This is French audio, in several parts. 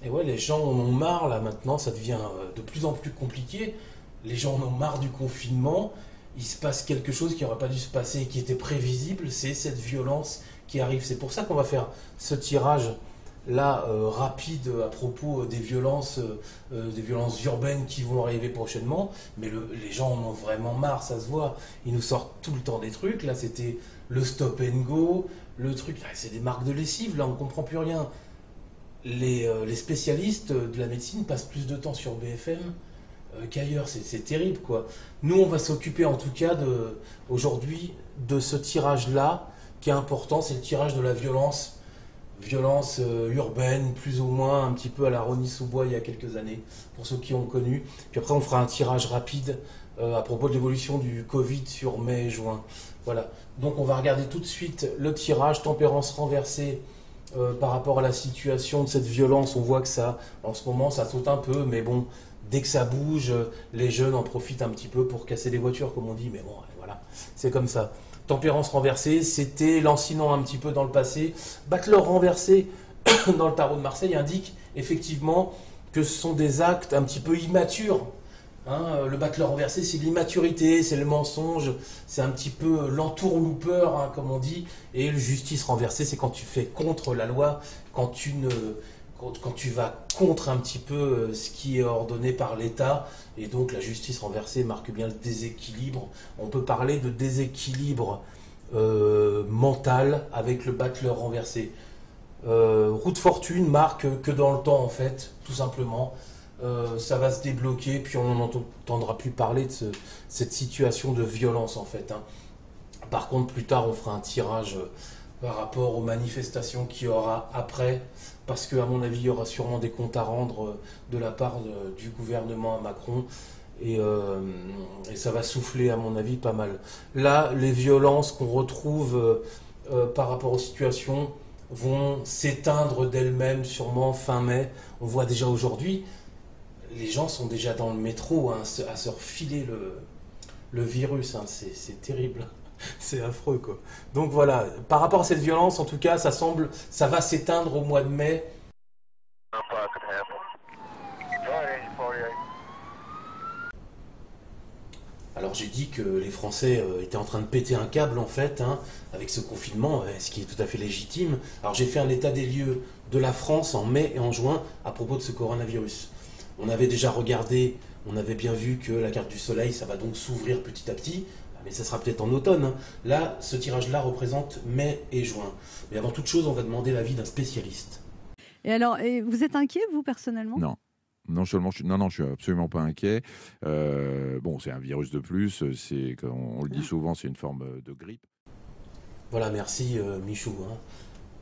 Et ouais, les gens en ont marre là maintenant, ça devient de plus en plus compliqué. Les gens en ont marre du confinement. Il se passe quelque chose qui n'aurait pas dû se passer et qui était prévisible, c'est cette violence qui arrive. C'est pour ça qu'on va faire ce tirage là rapide à propos des violences urbaines qui vont arriver prochainement. Mais les gens en ont vraiment marre, ça se voit. Ils nous sortent tout le temps des trucs. Là, c'était le stop and go, le truc. C'est des marques de lessive. Là, on comprend plus rien. Les spécialistes de la médecine passent plus de temps sur BFM qu'ailleurs. C'est terrible, quoi. Nous, on va s'occuper en tout cas aujourd'hui de ce tirage-là qui est important. C'est le tirage de la violence urbaine, plus ou moins, un petit peu à la Rosny-sous-Bois il y a quelques années, pour ceux qui ont connu. Puis après, on fera un tirage rapide à propos de l'évolution du Covid sur mai et juin. Voilà. Donc, on va regarder tout de suite le tirage, tempérance renversée par rapport à la situation de cette violence. On voit que ça, en ce moment, ça saute un peu, mais bon, dès que ça bouge, les jeunes en profitent un petit peu pour casser les voitures, comme on dit, mais bon, voilà, c'est comme ça. Tempérance renversée, c'était lancinant un petit peu dans le passé. Battleur renversé, dans le tarot de Marseille, indique effectivement que ce sont des actes un petit peu immatures. Hein, le battleur renversé, c'est l'immaturité, c'est le mensonge, c'est un petit peu l'entourloupeur, hein, comme on dit. Et le justice renversée, c'est quand tu fais contre la loi, quand tu vas contre un petit peu ce qui est ordonné par l'État. Et donc la justice renversée marque bien le déséquilibre. On peut parler de déséquilibre mental avec le battleur renversé. Roue de fortune marque que dans le temps, en fait, tout simplement. Ça va se débloquer, puis on n'entendra plus parler de cette situation de violence, en fait, hein. Par contre, plus tard, on fera un tirage par rapport aux manifestations qu'il y aura après, parce qu'à mon avis, il y aura sûrement des comptes à rendre de la part du gouvernement à Macron, et ça va souffler, à mon avis, pas mal. Là, les violences qu'on retrouve par rapport aux situations vont s'éteindre d'elles-mêmes, sûrement fin mai. On voit déjà aujourd'hui, les gens sont déjà dans le métro, hein, à se refiler le virus, hein. C'est terrible. C'est affreux, quoi. Donc voilà, par rapport à cette violence, en tout cas, ça va s'éteindre au mois de mai. Alors j'ai dit que les Français étaient en train de péter un câble, en fait, hein, avec ce confinement, ce qui est tout à fait légitime. Alors j'ai fait un état des lieux de la France en mai et en juin à propos de ce coronavirus. On avait déjà regardé, on avait bien vu que la carte du soleil, ça va donc s'ouvrir petit à petit, mais ça sera peut-être en automne, hein. Là, ce tirage-là représente mai et juin. Mais avant toute chose, on va demander l'avis d'un spécialiste. Et alors, vous êtes inquiet, vous, personnellement? Non. Non seulement non, je suis absolument pas inquiet. Bon, c'est un virus de plus. C'est, comme on le dit souvent, c'est une forme de grippe. Voilà, merci Michou, hein.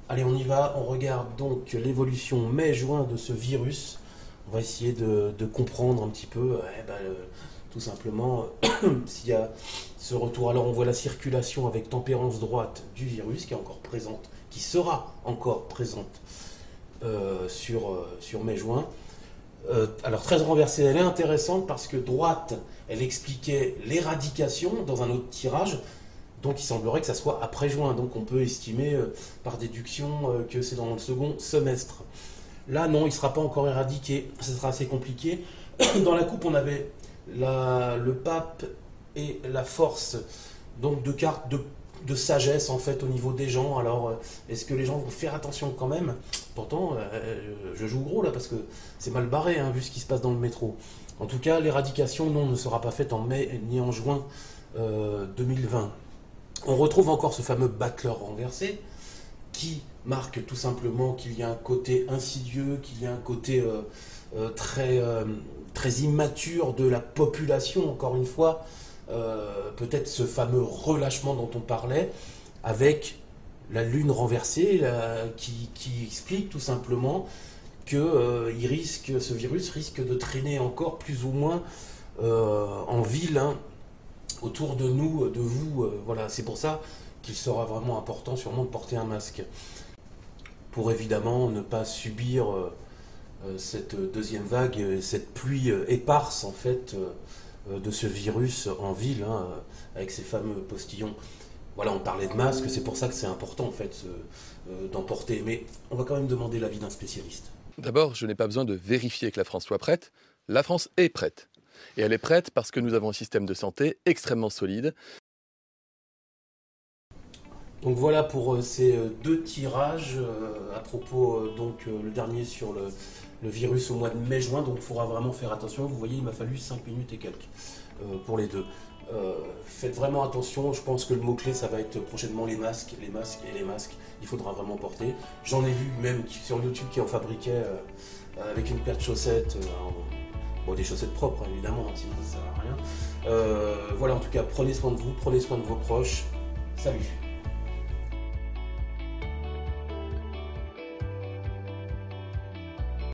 Allez, on y va. On regarde donc l'évolution mai-juin de ce virus. On va essayer de comprendre un petit peu, tout simplement, s'il y a ce retour. Alors, on voit la circulation avec tempérance droite du virus qui est encore présente, qui sera encore présente sur mai-juin. Alors, 13 renversée, elle est intéressante parce que droite, elle expliquait l'éradication dans un autre tirage. Donc il semblerait que ça soit après juin. Donc on peut estimer par déduction que c'est dans le second semestre. Là, non, il ne sera pas encore éradiqué. Ce sera assez compliqué. Dans la coupe, on avait le pape et la force. Donc deux cartes de sagesse, en fait, au niveau des gens. Alors, est-ce que les gens vont faire attention quand même? Pourtant, je joue gros, là, parce que c'est mal barré, hein, vu ce qui se passe dans le métro. En tout cas, l'éradication, non, ne sera pas faite en mai ni en juin 2020. On retrouve encore ce fameux battleur renversé qui marque tout simplement qu'il y a un côté insidieux, qu'il y a un côté très immature de la population, encore une fois. Peut-être ce fameux relâchement dont on parlait, avec la lune renversée qui explique tout simplement que ce virus risque de traîner encore plus ou moins en ville, hein, autour de nous, de vous. Voilà, c'est pour ça qu'il sera vraiment important sûrement de porter un masque. Pour évidemment ne pas subir cette deuxième vague, cette pluie éparse en fait de ce virus en ville, hein, avec ces fameux postillons. Voilà, on parlait de masque, c'est pour ça que c'est important en fait d'en porter. Mais on va quand même demander l'avis d'un spécialiste. D'abord, je n'ai pas besoin de vérifier que la France soit prête. La France est prête. Et elle est prête parce que nous avons un système de santé extrêmement solide. Donc voilà pour ces deux tirages à propos, le dernier sur le virus au mois de mai-juin. Donc il faudra vraiment faire attention. Vous voyez, il m'a fallu 5 minutes et quelques pour les deux. Faites vraiment attention. Je pense que le mot-clé, ça va être prochainement les masques. Les masques et les masques, il faudra vraiment porter. J'en ai vu même sur YouTube qui en fabriquaient avec une paire de chaussettes. Des chaussettes propres, évidemment, sinon ça ne sert à rien. Voilà, en tout cas, prenez soin de vous, prenez soin de vos proches. Salut!